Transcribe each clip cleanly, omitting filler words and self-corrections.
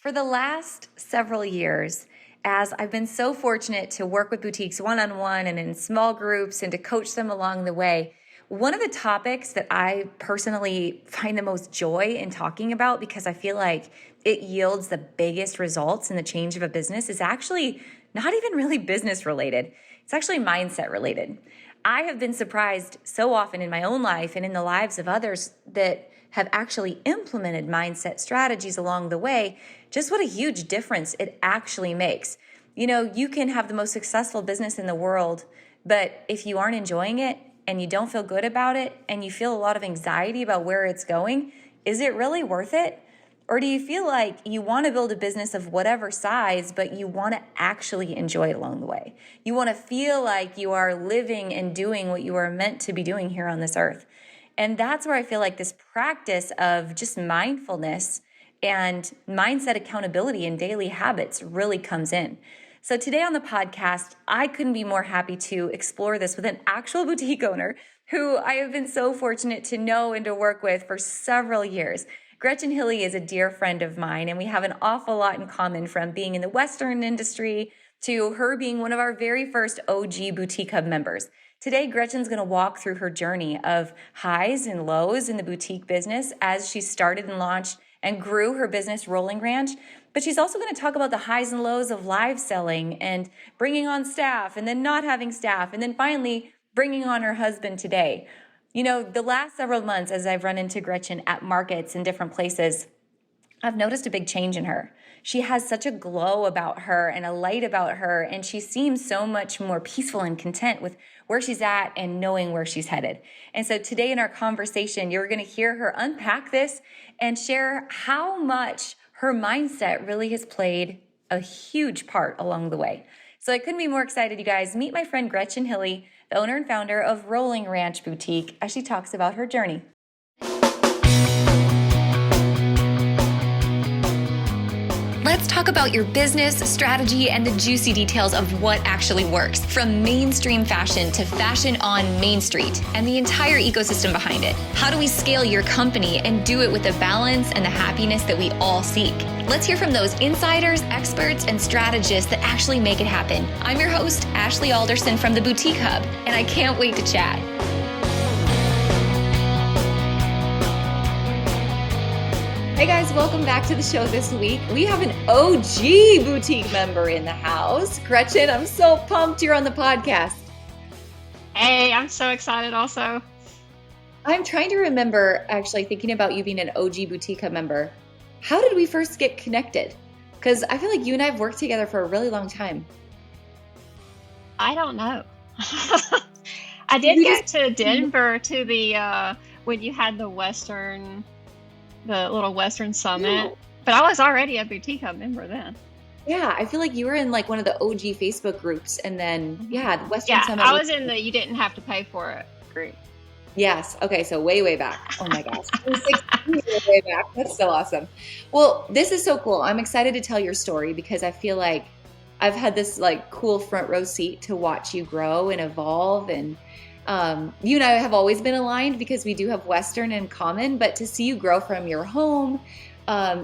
For the last several years, as I've been so fortunate to work with boutiques one-on-one and in small groups and to coach them along the way, one of the topics that I personally find the most joy in talking about, because I feel like it yields the biggest results in the change of a business, is actually not even really business related. It's actually mindset related. I have been surprised so often in my own life and in the lives of others that have actually implemented mindset strategies along the way, just what a huge difference it actually makes. You know, you can have the most successful business in the world, but if you aren't enjoying it and you don't feel good about it and you feel a lot of anxiety about where it's going, is it really worth it? Or do you feel like you want to build a business of whatever size, but you want to actually enjoy it along the way? You want to feel like you are living and doing what you are meant to be doing here on this earth. And that's where I feel like this practice of just mindfulness and mindset accountability and daily habits really comes in. So today on the podcast, I couldn't be more happy to explore this with an actual boutique owner who I have been so fortunate to know and to work with for several years. Gretchen Hilley is a dear friend of mine, and we have an awful lot in common, from being in the Western industry to her being one of our very first OG Boutique Hub members. Today, Gretchen's going to walk through her journey of highs and lows in the boutique business as she started and launched and grew her business, Rolling Ranch. But she's also going to talk about the highs and lows of live selling and bringing on staff and then not having staff and then finally bringing on her husband today. You know, the last several months, as I've run into Gretchen at markets in different places, I've noticed a big change in her. She has such a glow about her and a light about her, and she seems so much more peaceful and content with where she's at and knowing where she's headed. And so today in our conversation, you're going to hear her unpack this and share how much her mindset really has played a huge part along the way. So I couldn't be more excited, you guys. Meet my friend Gretchen Hilley, the owner and founder of Rolling Ranch Boutique, as she talks about her journey. Let's talk about your business, strategy, and the juicy details of what actually works, from mainstream fashion to fashion on Main Street and the entire ecosystem behind it. How do we scale your company and do it with the balance and the happiness that we all seek? Let's hear from those insiders, experts, and strategists that actually make it happen. I'm your host, Ashley Alderson from the Boutique Hub, and I can't wait to chat. Hey guys, welcome back to the show this week. We have an OG boutique member in the house. Gretchen, I'm so pumped you're on the podcast. Hey, I'm so excited also. I'm trying to remember, actually, thinking about you being an OG boutique member. How did we first get connected? Because I feel like you and I have worked together for a really long time. I don't know. I did go to Denver to the, when you had the little Western Summit, but I was already a Boutique Hub member then. Yeah, I feel like you were in like one of the OG Facebook groups, and then the Western Summit. I was in the you didn't have to pay for it group. Yes. Okay. So way back. Oh my gosh. 16 way back. That's so awesome. Well, this is so cool. I'm excited to tell your story because I feel like I've had this like cool front row seat to watch you grow and evolve, and you and I have always been aligned because we do have Western in common, but to see you grow from your home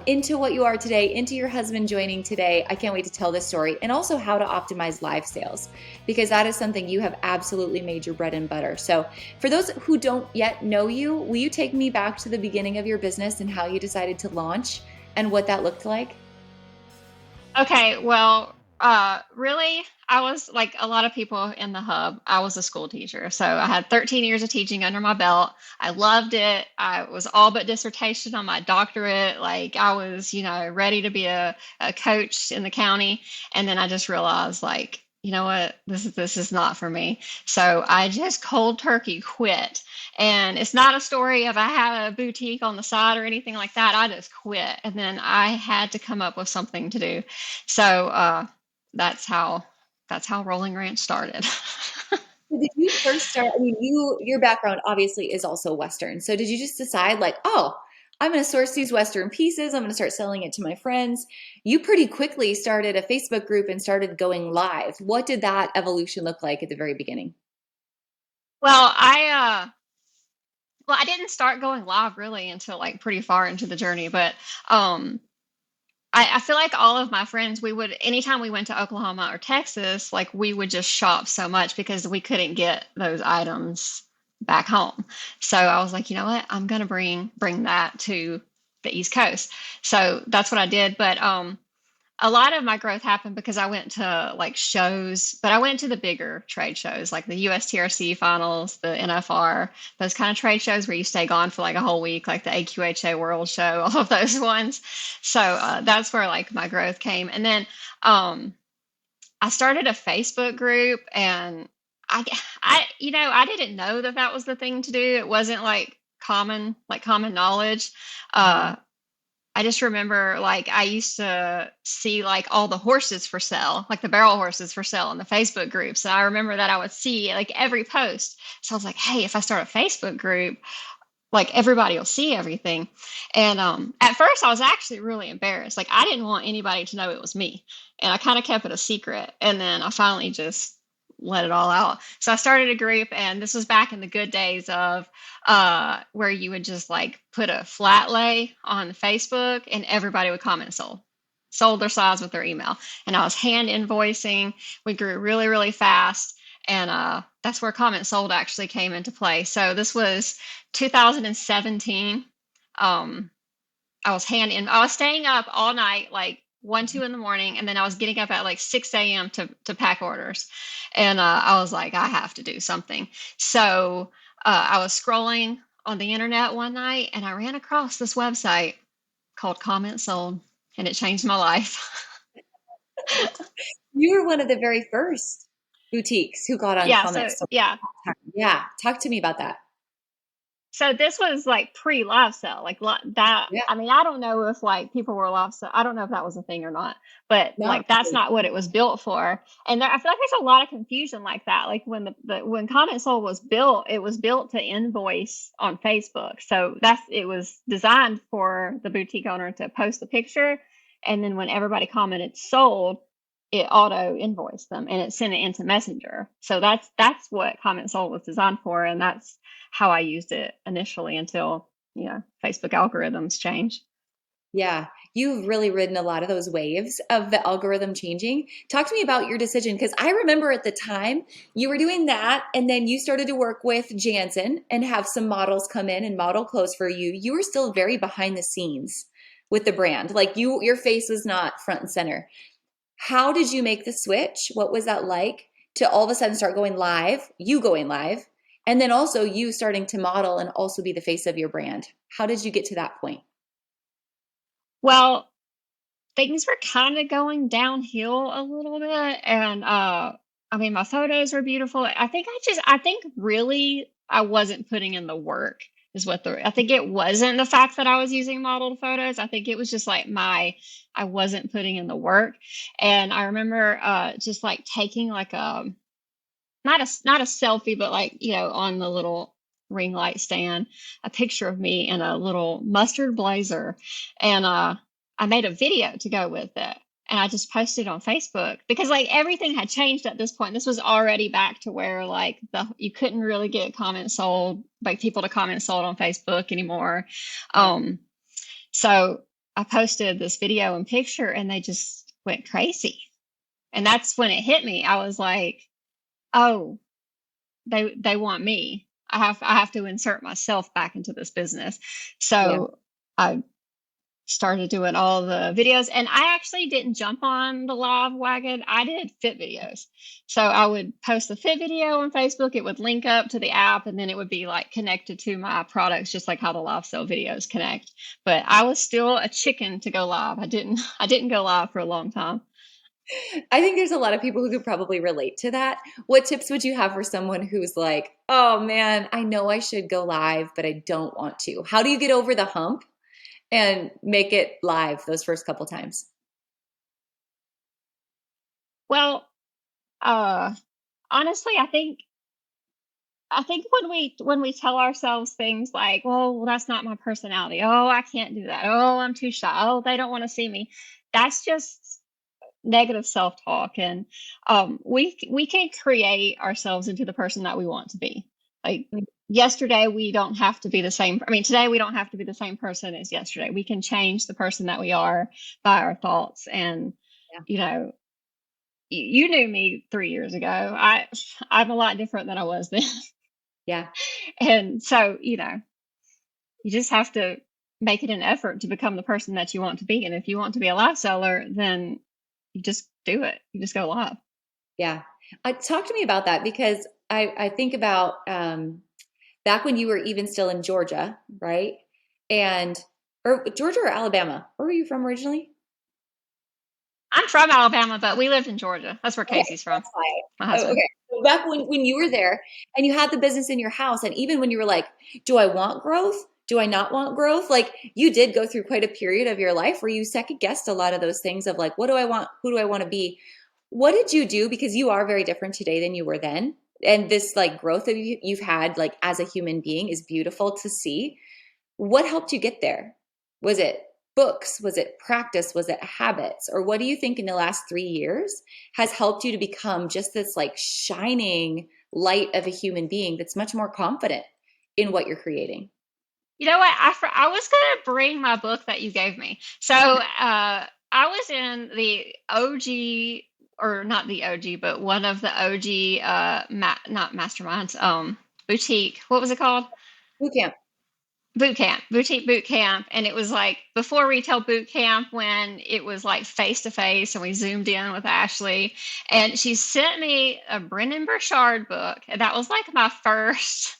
into what you are today, into your husband joining today, I can't wait to tell this story, and also how to optimize live sales, because that is something you have absolutely made your bread and butter. So for those who don't yet know you, will you take me back to the beginning of your business and how you decided to launch and what that looked like? Okay, well, really, I was like a lot of people in the hub. I was a school teacher. So I had 13 years of teaching under my belt. I loved it. I was all but dissertation on my doctorate. Like I was, ready to be a coach in the county. And then I just realized like, you know what, this is not for me. So I just cold turkey quit. And it's not a story of I had a boutique on the side or anything like that. I just quit. And then I had to come up with something to do. So, that's how Rolling Ranch started. Did you first start, I mean, your background obviously is also Western. So did you just decide like, oh, I'm going to source these Western pieces. I'm going to start selling it to my friends. You pretty quickly started a Facebook group and started going live. What did that evolution look like at the very beginning? Well, I didn't start going live really until like pretty far into the journey, but I feel like all of my friends, we would, anytime we went to Oklahoma or Texas, like we would just shop so much because we couldn't get those items back home. So I was like, you know what? I'm gonna bring that to the East Coast. So that's what I did. But a lot of my growth happened because I went to like shows, but I went to the bigger trade shows like the USTRC finals, the NFR, those kind of trade shows where you stay gone for like a whole week, like the AQHA World Show, all of those ones. So that's where like my growth came. And then um, I started a Facebook group and I, I didn't know that that was the thing to do. It wasn't like common knowledge. Mhm. Uh, I just remember like I used to see like all the horses for sale, like the barrel horses for sale in the Facebook groups. And I remember that I would see like every post. So I was like, hey, if I start a Facebook group, like everybody will see everything. And at first I was actually really embarrassed. Like I didn't want anybody to know it was me. And I kind of kept it a secret. And then I finally just let it all out. So I started a group, and this was back in the good days of where you would just like put a flat lay on Facebook and everybody would comment sold their size with their email. And I was hand invoicing. We grew really, really fast. And that's where comment sold actually came into play. So this was 2017. Um, I was staying up all night, like 1, 2 in the morning, and then I was getting up at like 6 a.m. to pack orders. And I was like, I have to do something. So I was scrolling on the internet one night and I ran across this website called Comment Sold, and it changed my life. You were one of the very first boutiques who got on Yeah, so comments. So, yeah, yeah, talk to me about that. so this was like pre-live sale, like that. Yeah, I mean, I don't know if like people were live sale. I don't know if that was a thing or not, but no, like that's not what it was built for. And I feel like there's a lot of confusion like that. Like when when Comment Soul was built, it was built to invoice on Facebook. So it was designed for the boutique owner to post the picture, and then when everybody commented sold, it auto invoiced them and it sent it into Messenger. So that's what Comment Soul was designed for, and that's how I used it initially until, Facebook algorithms change. yeah. You've really ridden a lot of those waves of the algorithm changing. Talk to me about your decision because I remember at the time you were doing that and then you started to work with Jansen and have some models come in and model clothes for you. You were still very behind the scenes with the brand. Like your face was not front and center. How did you make the switch? What was that like to all of a sudden start going live, you going live, and then also you starting to model and also be the face of your brand? How did you get to that point? Well, things were kind of going downhill a little bit. And I mean, my photos were beautiful. I think really I wasn't putting in the work is I think it wasn't the fact that I was using modeled photos. I think it was just like I wasn't putting in the work. And I remember just like taking like not a selfie, but like, on the little ring light stand, a picture of me in a little mustard blazer. And I made a video to go with it. And I just posted on Facebook because like everything had changed at this point. This was already back to where like you couldn't really get comments sold, like people to comment sold on Facebook anymore. Yeah. Um, so I posted this video and picture and they just went crazy. And that's when it hit me. I was like, oh, they want me. I have to insert myself back into this business. Yeah. So I started doing all the videos, and I actually didn't jump on the live wagon. I did fit videos. So I would post the fit video on Facebook, it would link up to the app, and then it would be like connected to my products, just like how the live sale videos connect. But I was still a chicken to go live. I didn't go live for a long time. I think there's a lot of people who could probably relate to that. What tips would you have for someone who's like, oh man, I know I should go live, but I don't want to? How do you get over the hump and make it live those first couple times? Well, uh honestly, I think when we tell ourselves things like, "Oh, well, that's not my personality. Oh, I can't do that. Oh, I'm too shy. Oh, they don't want to see me." That's just negative self-talk, and we can create ourselves into the person that we want to be. Like yesterday, we don't have to be the same. I mean, today we don't have to be the same person as yesterday. We can change the person that we are by our thoughts. And, Yeah. you know, you knew me 3 years ago. I'm a lot different than I was then. Yeah. And so, you just have to make it an effort to become the person that you want to be. And if you want to be a live seller, then you just do it. You just go live. Yeah. Talk to me about that because I think about back when you were even still in Georgia, right? And or Georgia or Alabama? Where were you from originally? I'm from Alabama, but we lived in Georgia. That's where Okay, Casey's from, that's fine. my Oh, husband. okay. So back when you were there and you had the business in your house, and even when you were like, do I want growth? Do I not want growth? Like you did go through quite a period of your life where you second guessed a lot of those things of like, what do I want? Who do I want to be? What did you do? Because you are very different today than you were then. And this like growth that you've had like as a human being is beautiful to see. What helped you get there? Was it books? Was it practice? Was it habits? Or what do you think in the last 3 years has helped you to become just this like shining light of a human being that's much more confident in what you're creating? You know what? I was going to bring my book that you gave me. So I was in the OG, or not the OG, but one of the OG, not masterminds, boutique. What was it called? Boot camp. Boot camp, boutique boot camp. And it was like before retail boot camp when it was like face to face and we zoomed in with Ashley. And she sent me a Brendan Burchard book. And that was like my first,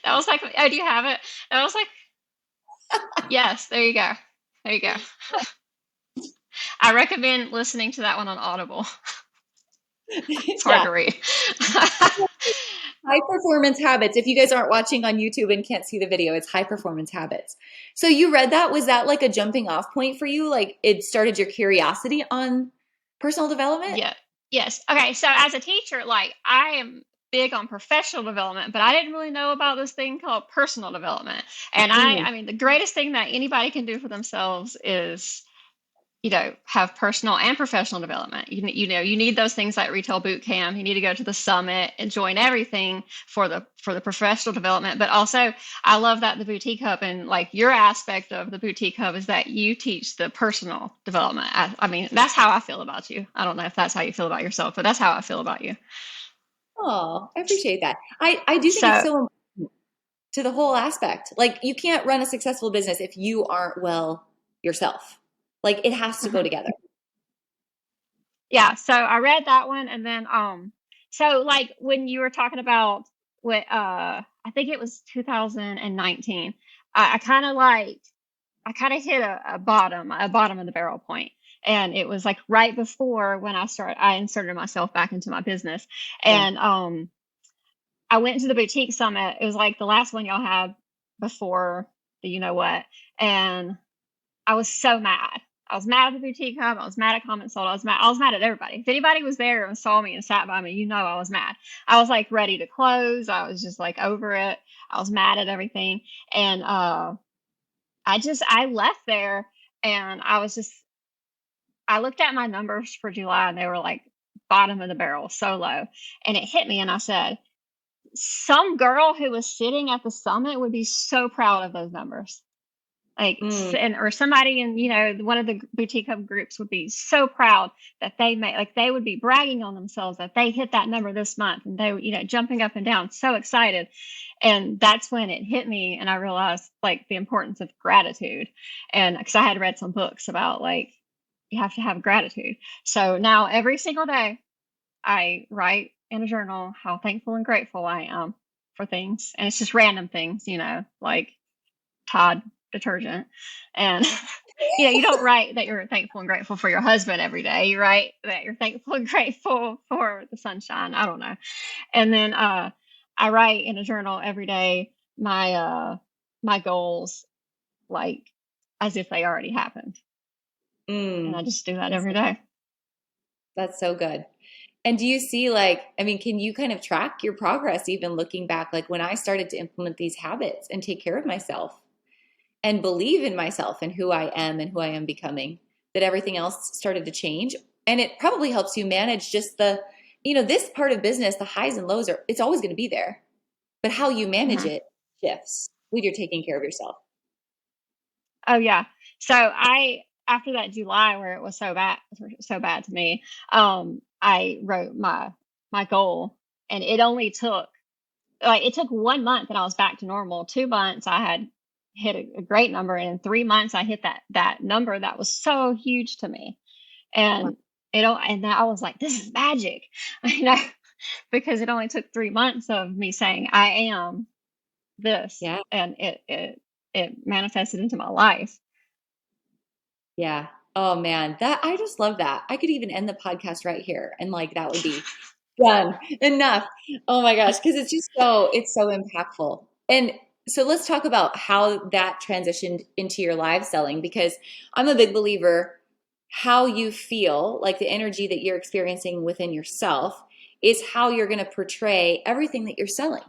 that was like, oh, do you have it? And I was like, yes, there you go. There you go. I recommend listening to that one on Audible. It's hard Yeah. to read. High performance habits. If you guys aren't watching on YouTube and can't see the video, it's high performance habits. So you read that. Was that like a jumping off point for you? Like it started your curiosity on personal development? Yeah. Yes. Okay. So as a teacher, like I am big on professional development, but I didn't really know about this thing called personal development. And Mm, I mean, the greatest thing that anybody can do for themselves is have personal and professional development. You need those things like retail boot camp. You need to go to the summit and join everything for the professional development. But also, I love that the boutique hub and like your aspect of the boutique hub is that you teach the personal development. I mean, that's how I feel about you. I don't know if that's how you feel about yourself, but that's how I feel about you. oh, I appreciate that. I do think it's So, so important to the whole aspect. Like you can't run a successful business if you aren't well yourself. Like it has to go mhm. together. Yeah, so I read that one and then so like when you were talking about what I think it was 2019, I kind of like I kind of hit a bottom of the barrel point. And it was like right before when I inserted myself back into my business. Yeah. And I went to the boutique summit. It was like the last one y'all had before the you know what. And I was so mad. I was mad at the boutique hub. I was mad at Comment Sold. I was mad at everybody. If anybody was there and saw me and sat by me, I was mad. I was like ready to close. I was just like over it. I was mad at everything. And I left there and I looked at my numbers for July and they were like bottom of the barrel, so low. And it hit me and I said, some girl who was sitting at the summit would be so proud of those numbers. Mm, And or somebody in one of the boutique hub groups would be so proud that they made, like they would be bragging on themselves that they hit that number this month and they were jumping up and down so excited. And that's when it hit me and I realized like the importance of gratitude. And because I had read some books about like you have to have gratitude. So now every single day I write in a journal how thankful and grateful I am for things, and it's just random things, like Tide detergent. And you don't write that you're thankful and grateful for your husband every day. You write that you're thankful and grateful for the sunshine. I don't know. And then I write in a journal every day my goals like as if they already happened. And I mm. just do that That's every so, day. that's so good. And do you see like, I mean, can you kind of track your progress even looking back? Like when I started to implement these habits and take care of myself and believe in myself and who I am and who I am becoming, that everything else started to change. And it probably helps you manage just this part of business, the highs and lows it's always going to be there. but how you manage Mhm. it shifts when you're taking care of yourself. Oh yeah. So I after that July where it was so bad to me, I wrote my goal, and it only took like it took 1 month and I was back to normal. 2 months I had hit a great number, and in 3 months I hit that number that was so huge to me. And and I was like, this is magic, you know, because it only took 3 months of me saying I am this, Yeah. and it manifested into my life. Yeah. Oh man, that I just love that. I could even end the podcast right here and like that would be done. Enough. Oh my gosh, because it's so impactful. And so let's talk about how that transitioned into your live selling because I'm a big believer how you feel, like the energy that you're experiencing within yourself is how you're going to portray everything that you're selling.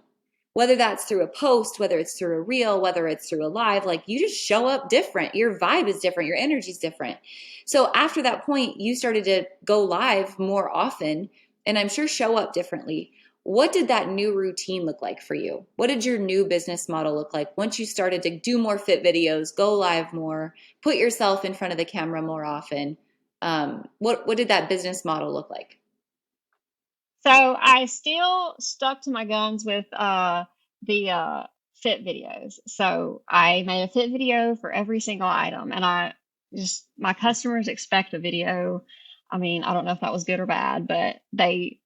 Whether that's through a post, whether it's through a reel, whether it's through a live, like you just show up different. Your vibe is different, your energy is different. So after that point, you started to go live more often and I'm sure show up differently. What did that new routine look like for you? What did your new business model look like once you started to do more fit videos, go live more, put yourself in front of the camera more often? What did that business model look like? So I still stuck to my guns with the fit videos. So I made a fit video for every single item, and I just my customers expect a video. I mean, I don't know if that was good or bad, but they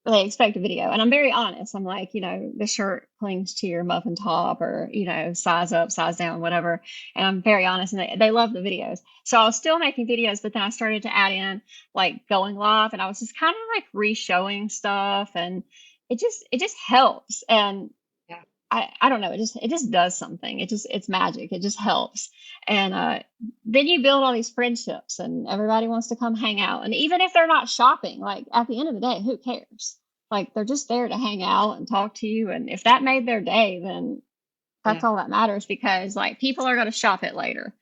expect a video. And I'm very honest. I'm like, the shirt clings to your muffin top, or, size up, size down, whatever. And I'm very honest, and they love the videos. So I was still making videos, but then I started to add in like going live, and I was just kind of like re-showing stuff, and it just helps. And Yeah. I don't know, it just does something. It's magic. It just helps. And then you build all these friendships, and everybody wants to come hang out. And even if they're not shopping, like at the end of the day, who cares? Like they're just there to hang out and talk to you. And if that made their day, then Yeah. that's all that matters, because like people are going to shop it later.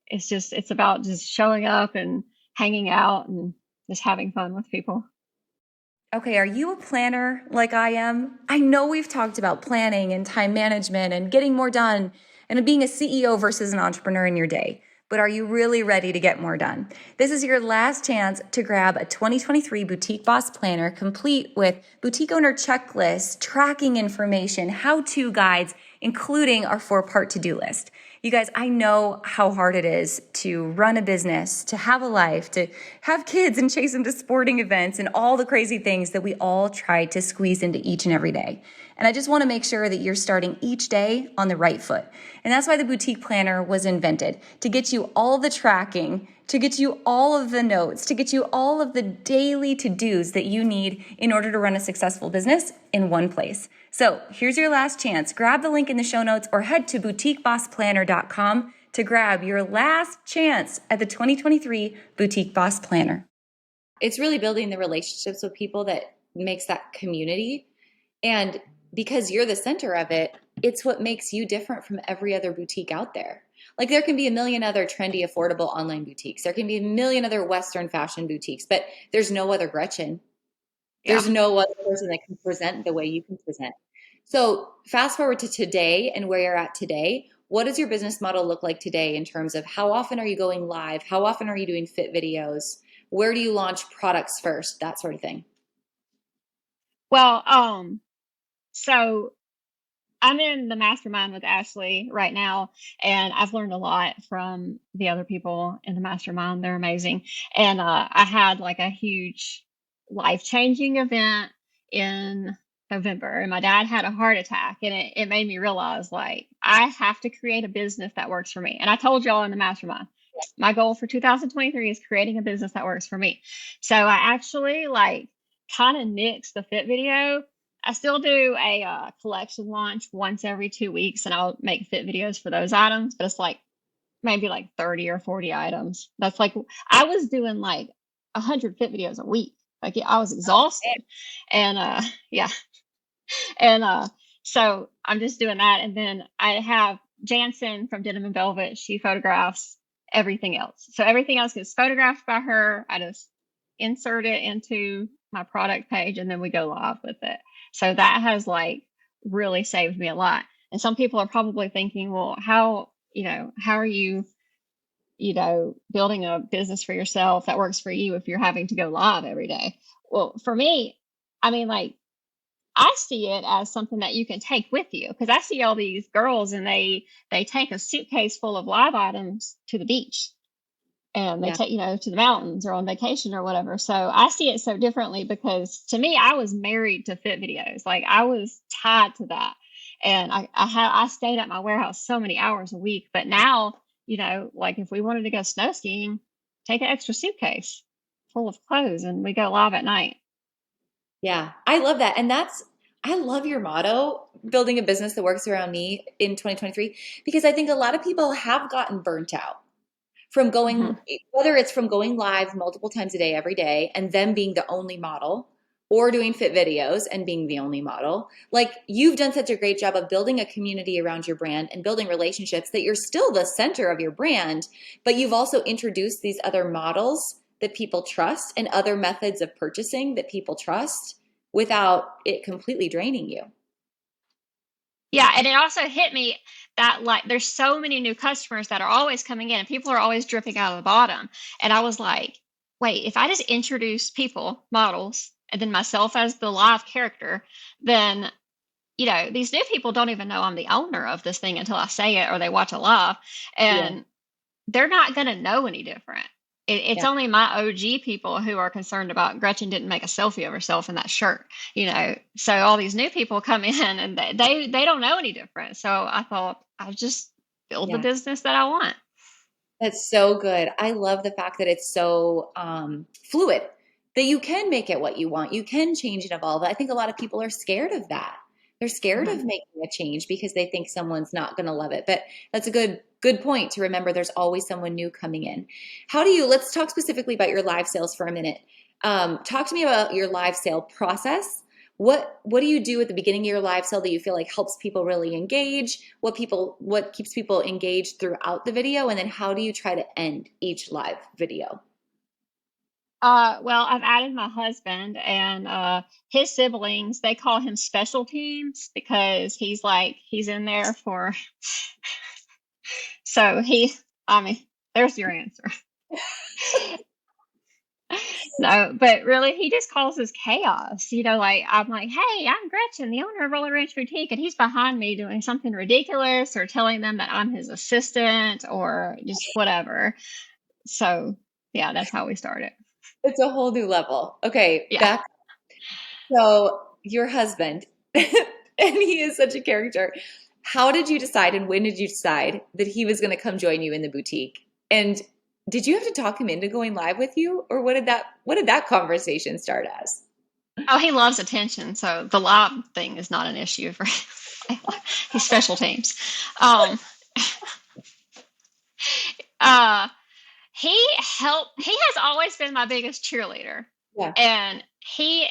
It's about just showing up and hanging out and just having fun with people. Okay, are you a planner like I am? I know we've talked about planning and time management and getting more done and being a CEO versus an entrepreneur in your day. But are you really ready to get more done? This is your last chance to grab a 2023 Boutique Boss Planner complete with boutique owner checklists, tracking information, how-to guides, including our 4-part to-do list. You guys, I know how hard it is to run a business, to have a life, to have kids and chase them to sporting events and all the crazy things that we all try to squeeze into each and every day. And I just want to make sure that you're starting each day on the right foot. And that's why the boutique planner was invented, to get you all the tracking, to get you all of the notes, to get you all of the daily to-dos that you need in order to run a successful business in one place. So here's your last chance. Grab the link in the show notes or head to boutiquebossplanner.com to grab your last chance at the 2023 Boutique Boss Planner. It's really building the relationships with people that makes that community. And because you're the center of it, it's what makes you different from every other boutique out there. Like there can be a million other trendy, affordable online boutiques. There can be a million other Western fashion boutiques, but there's no other Gretchen. Yeah. There's no other person that can present the way you can present. So fast forward to today and where you're at today. What does your business model look like today in terms of how often are you going live? How often are you doing fit videos? Where do you launch products first? That sort of thing. Well, so I'm in the mastermind with Ashley right now, and I've learned a lot from the other people in the mastermind. They're amazing. And I had like a huge life changing event in November, and my dad had a heart attack, and it made me realize like I have to create a business that works for me. And I told y'all in the mastermind, my goal for 2023 is creating a business that works for me. So I actually like kind of nixed the fit video. I still do a collection launch once every 2 weeks, and I'll make fit videos for those items. But it's like maybe like 30 or 40 items. That's like I was doing like 100 fit videos a week. Like I was exhausted, and yeah, and so I'm just doing that, and then I have Jansen from Denim and Velvet. She photographs everything else, so everything else gets photographed by her. I just insert it into my product page, and then we go live with it. So that has like really saved me a lot. And some people are probably thinking, well, how are you, building a business for yourself that works for you if you're having to go live every day? Well, for me, I mean, like, I see it as something that you can take with you because I see all these girls and they take a suitcase full of live items to the beach and they Yeah. take, to the mountains or on vacation or whatever. So I see it so differently because to me, I was married to fit videos. Like I was tied to that. And I stayed at my warehouse so many hours a week. But now, like if we wanted to go snow skiing, take an extra suitcase full of clothes and we go live at night. Yeah, I love that. I love your motto, building a business that works around me in 2023, because I think a lot of people have gotten burnt out from Hmm. going, whether it's from going live multiple times a day, every day, and them being the only model, or doing fit videos and being the only model. Like you've done such a great job of building a community around your brand and building relationships that you're still the center of your brand, but you've also introduced these other models that people trust and other methods of purchasing that people trust without it completely draining you. Yeah, and it also hit me that like there's so many new customers that are always coming in and people are always dripping out of the bottom. And I was like, wait, if I just introduce people, models, and then myself as the live character, then these new people don't even know I'm the owner of this thing until I say it or they watch a live. Yeah. And they're not going to know any different. It's Yeah. only my OG people who are concerned about Gretchen didn't make a selfie of herself in that shirt, So all these new people come in and they don't know any different. So I thought I'll just build the Yeah. business that I want. That's so good. I love the fact that it's so fluid, that you can make it what you want. You can change and evolve. I think a lot of people are scared of that. They're scared Hmm. of making a change because they think someone's not going to love it. But that's a good point to remember. There's always someone new coming in. Let's talk specifically about your live sales for a minute. Talk to me about your live sale process. What do you do at the beginning of your live sale that you feel like helps people really engage? What keeps people engaged throughout the video? And then how do you try to end each live video? Well, I've added my husband and his siblings. They call him special teams because he's in there for. So I mean, there's your answer. No, but really, he just causes chaos. Like I'm like, hey, I'm Gretchen, the owner of Roller Ranch Boutique, and he's behind me doing something ridiculous or telling them that I'm his assistant or just whatever. So yeah, that's how we started. It's a whole new level. Okay, Yeah. back. So your husband, and he is such a character. How did you decide and when did you decide that he was going to come join you in the boutique? And did you have to talk him into going live with you, or what did that conversation start as? Oh, he loves attention, so the live thing is not an issue for him. He's special teams. Um, uh, he has always been my biggest cheerleader, Yeah. and he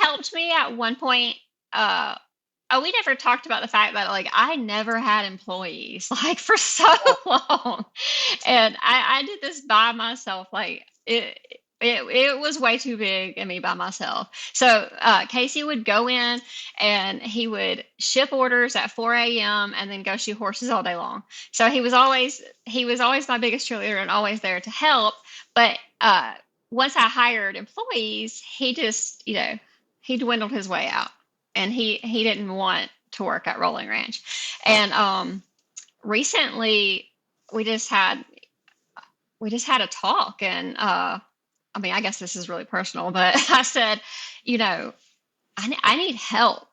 helped me at one point. uh Oh, we never talked about the fact that like I never had employees like for so long, and I did this by myself. Like it was way too big and me by myself. So Casey would go in and he would ship orders at 4 a.m. and then go shoot horses all day long. So he was always my biggest cheerleader and always there to help. But once I hired employees, he dwindled his way out and he didn't want to work at Rolling Ranch. And recently we just had we just had a talk and I mean I guess this is really personal, but I said, you know, I need help.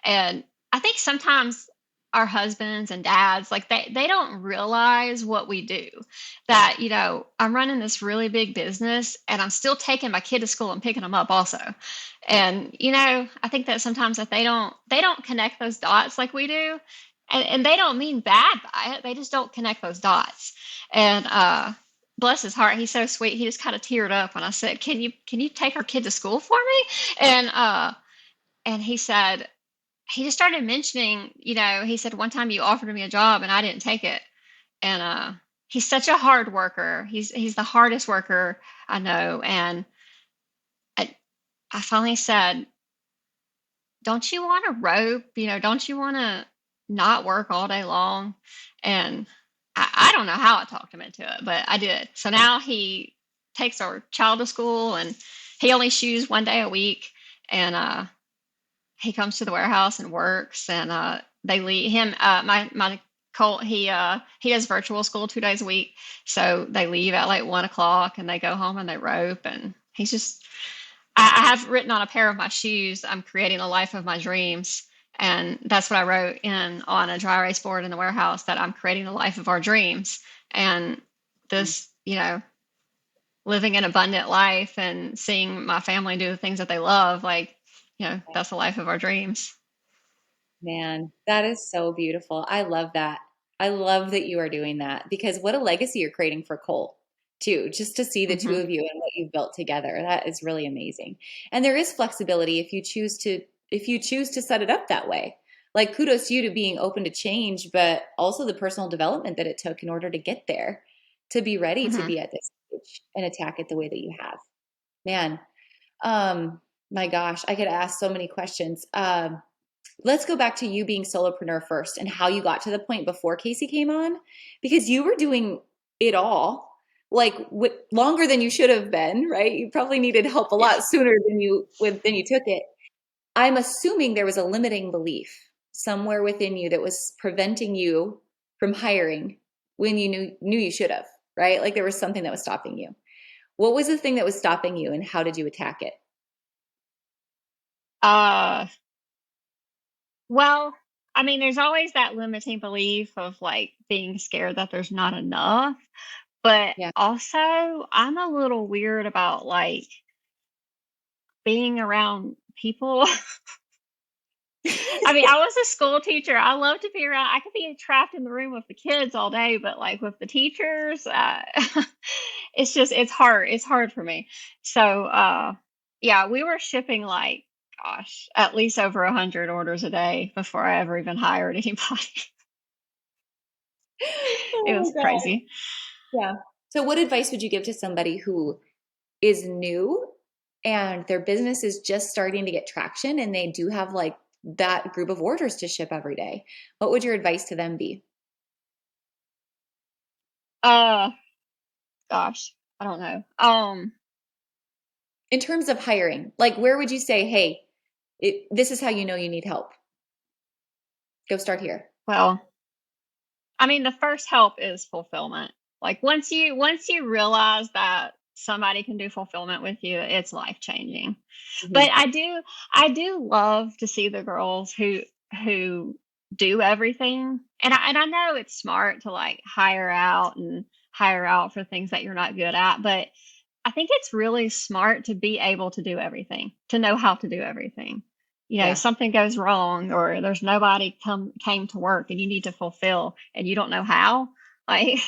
And I think sometimes our husbands and dads, like they don't realize what we do. That, I'm running this really big business and I'm still taking my kid to school and picking them up also. And, I think that sometimes that they don't connect those dots like we do. And they don't mean bad by it. They just don't connect those dots. And bless his heart, he's so sweet. He just kind of teared up when I said, Can you take our kid to school for me? And he said, he just started mentioning, he said, one time you offered me a job and I didn't take it. And he's such a hard worker. He's the hardest worker I know. And I finally said, don't you want to rope? Don't you want to not work all day long? And I don't know how I talked him into it, but I did. So now he takes our child to school, and he only shoes 1 day a week. And he comes to the warehouse and works, and they leave him. My Colt, he does virtual school 2 days a week, so they leave at like 1 o'clock, and they go home and they rope, and he's just. I have written on a pair of my shoes, I'm creating a life of my dreams. And that's what I wrote in on a dry erase board in the warehouse, that I'm creating the life of our dreams. And this, living an abundant life and seeing my family do the things that they love, like, that's the life of our dreams. Man, that is so beautiful. I love that. I love that you are doing that because what a legacy you're creating for Cole, too. Just to see the two Hmm. of you and what you've built together. That is really amazing. And there is flexibility if you choose to set it up that way. Like kudos to you to being open to change, but also the personal development that it took in order to get there, to be ready to Hmm. be at this stage and attack it the way that you have. Man, um, my gosh, I could ask so many questions. Let's go back to you being solopreneur first and how you got to the point before Casey came on, because you were doing it all like longer than you should have been, right? You probably needed help a Yeah. lot sooner than you took it. I'm assuming there was a limiting belief somewhere within you that was preventing you from hiring when you knew you should have, right? Like there was something that was stopping you. What was the thing that was stopping you and how did you attack it? Uh, well, I mean, there's always that limiting belief of like being scared that there's not enough. But Yeah. also, I'm a little weird about like being around people. I mean, I was a school teacher. I love to be around. I could be trapped in the room with the kids all day, but like with the teachers, it's hard. It's hard for me. So, yeah, we were shipping like, gosh, at least over 100 orders a day before I ever even hired anybody. It Oh was my God. crazy. Yeah. So what advice would you give to somebody who is new and their business is just starting to get traction and they do have like that group of orders to ship every day? What would your advice to them be Uh, gosh, I don't know. in terms of hiring? Like, where would you say, hey, this is how you know you need help? Go start here. Well, I mean, the first help is fulfillment. Like once you realize that somebody can do fulfillment with you, it's life changing. But Mhm. I do love to see the girls who do everything. And I know it's smart to like hire out for things that you're not good at, but I think it's really smart to be able to do everything, to know how to do everything. Yeah. Something goes wrong or there's nobody came to work and you need to fulfill and you don't know how. Like,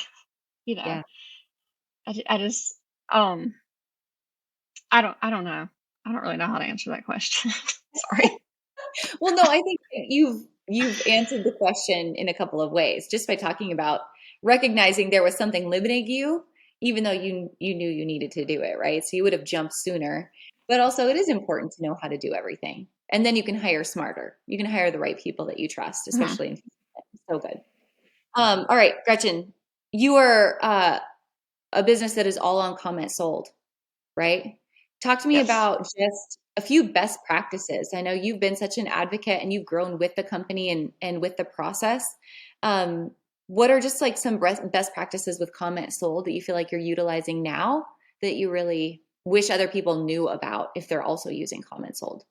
you know, Yeah. I just um I don't know. I don't really know how to answer that question. Sorry. Well, no, I think you've answered the question in a couple of ways just by talking about recognizing there was something limiting you, even though you knew you needed to do it, right? So you would have jumped sooner. But also, it is important to know how to do everything, and then you can hire smarter. You can hire the right people that you trust, Mhm. especially in so good. All right, Gretchen, you are a business that is all on comment sold, right? Talk to me Yes. about just a few best practices. I know you've been such an advocate and you've grown with the company and with the process. Um, what are just like some best practices with comment sold that you feel like you're utilizing now that you really wish other people knew about if they're also using comment sold?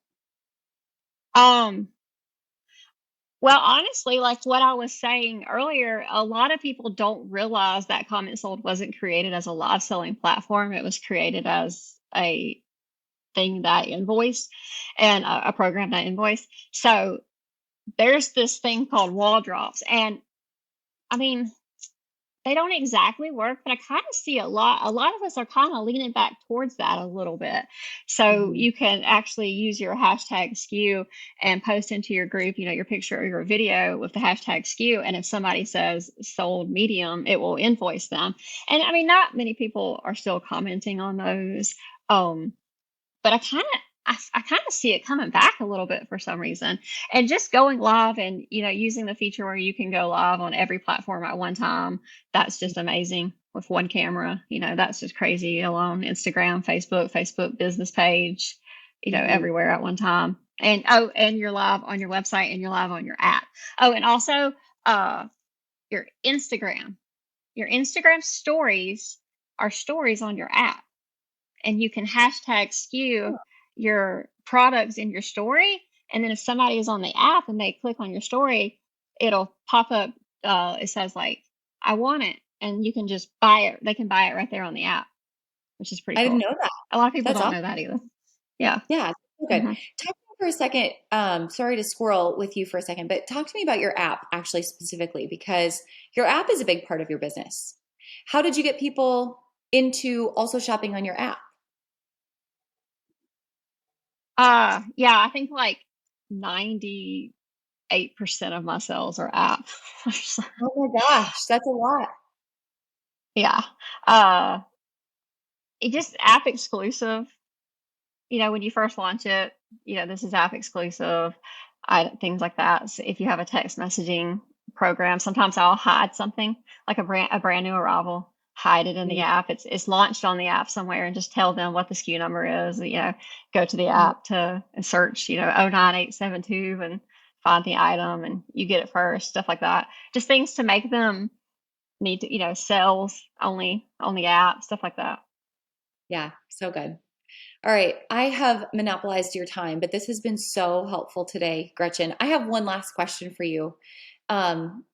Um Well, honestly, like what I was saying earlier, a lot of people don't realize that Comment Sold wasn't created as a live selling platform. It was created as a thing that invoiced and a program that invoiced. So there's this thing called wall drops. And I mean, they don't exactly work, but I kind of see a lot of us are kind of leaning back towards that a little bit. So Mhm. you can actually use your hashtag SKU and post into your group, your picture or your video with the hashtag SKU. And if somebody says sold medium, it will invoice them. And I mean, not many people are still commenting on those. But I kind of I kind of see it coming back a little bit for some reason. And just going live and, using the feature where you can go live on every platform at one time, that's just amazing with one camera. That's just crazy alone. Instagram, Facebook business page, Mhm. everywhere at one time. And you're live on your website and you're live on your app. Oh, and also uh your Instagram. Your Instagram stories are stories on your app, and you can hashtag skew your products in your story. And then if somebody is on the app and they click on your story, it'll pop up. It says like, I want it. And you can just buy it. They can buy it right there on the app, which is pretty I didn't cool. know that. A lot of people That's don't awesome. know that either. Yeah. Yeah, so good. hmm Talk to me for a second. Sorry to squirrel with you for a second, but talk to me about your app actually specifically, because your app is a big part of your business. How did you get people into also shopping on your app? Yeah, I think like 98% of my sales are app. Oh my gosh, that's a lot. Yeah. Uh, it just app exclusive. When you first launch it, this is app exclusive, things like that. So if you have a text messaging program, sometimes I'll hide something like a brand new arrival, hide it in the Mm, app. It's launched on the app somewhere, and just tell them what the SKU number is. Go to the mm. app to and search, 09872 and find the item, and you get it first. Stuff like that. Just things to make them need to, sales only on the app, stuff like that. Yeah, so good. All right, I have monopolized your time, but this has been so helpful today, Gretchen. I have one last question for you.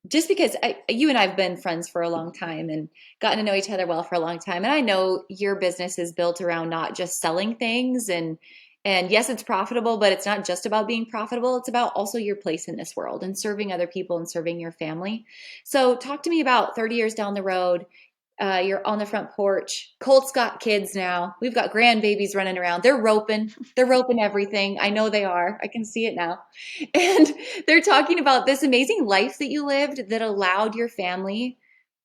Just because you and I have been friends for a long time and gotten to know each other well for a long time, and I know your business is built around not just selling things, and yes, it's profitable, but it's not just about being profitable. It's about also your place in this world and serving other people and serving your family. So, talk to me about 30 years down the road. You're on the front porch. Colt's got kids now. We've got grandbabies running around. They're roping. They're roping everything. I know they are. I can see it now. And they're talking about this amazing life that you lived that allowed your family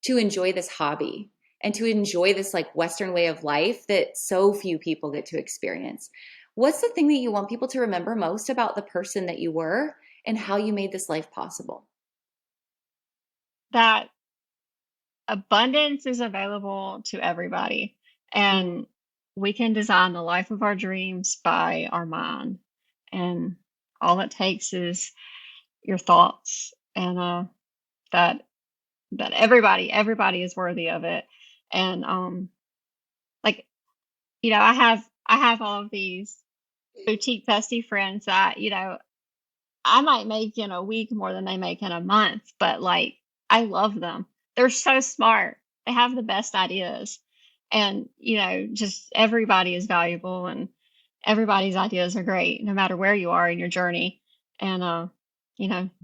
to enjoy this hobby and to enjoy this like Western way of life that so few people get to experience. What's the thing that you want people to remember most about the person that you were and how you made this life possible? That abundance is available to everybody, Mm, and we can design the life of our dreams by our mind. And all it takes is your thoughts, and that everybody is worthy of it. And like, I have all of these boutique bestie friends that, I might make in a week more than they make in a month, but like, I love them. They're so smart. They have the best ideas. And, just everybody is valuable, and everybody's ideas are great no matter where you are in your journey. And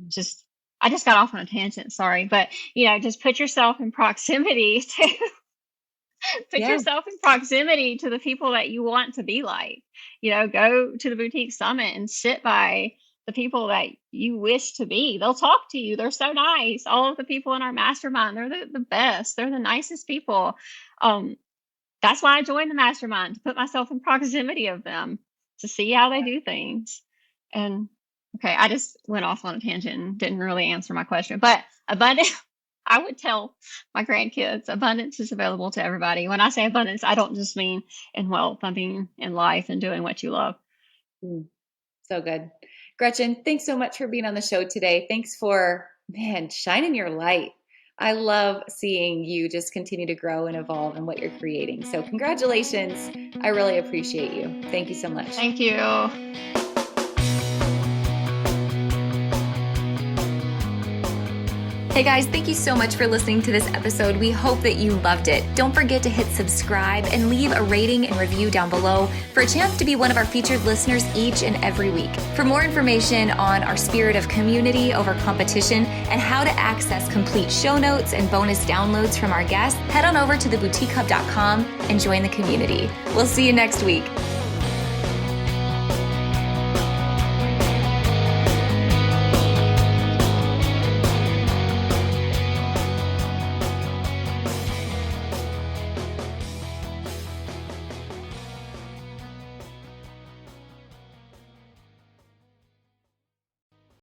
just I just got off on a tangent, sorry, but just put yourself in proximity to put yeah. yourself in proximity to the people that you want to be like. Go to the boutique summit and sit by the people that you wish to be. They'll talk to you. They're so nice. All of the people in our mastermind, they're the best. They're the nicest people. Um, that's why I joined the mastermind, to put myself in proximity of them, to see how they do things. And okay, I just went off on a tangent and didn't really answer my question. But abundance, I would tell my grandkids, abundance is available to everybody. When I say abundance, I don't just mean in wealth, I mean in life and doing what you love. Mm. So good. Gretchen, thanks so much for being on the show today. Thanks for, man, shining your light. I love seeing you just continue to grow and evolve in what you're creating. So, congratulations. I really appreciate you. Thank you so much. Thank you. Hey guys, thank you so much for listening to this episode. We hope that you loved it. Don't forget to hit subscribe and leave a rating and review down below for a chance to be one of our featured listeners each and every week. For more information on our spirit of community over competition and how to access complete show notes and bonus downloads from our guests, head on over to theboutiquehub.com and join the community. We'll see you next week.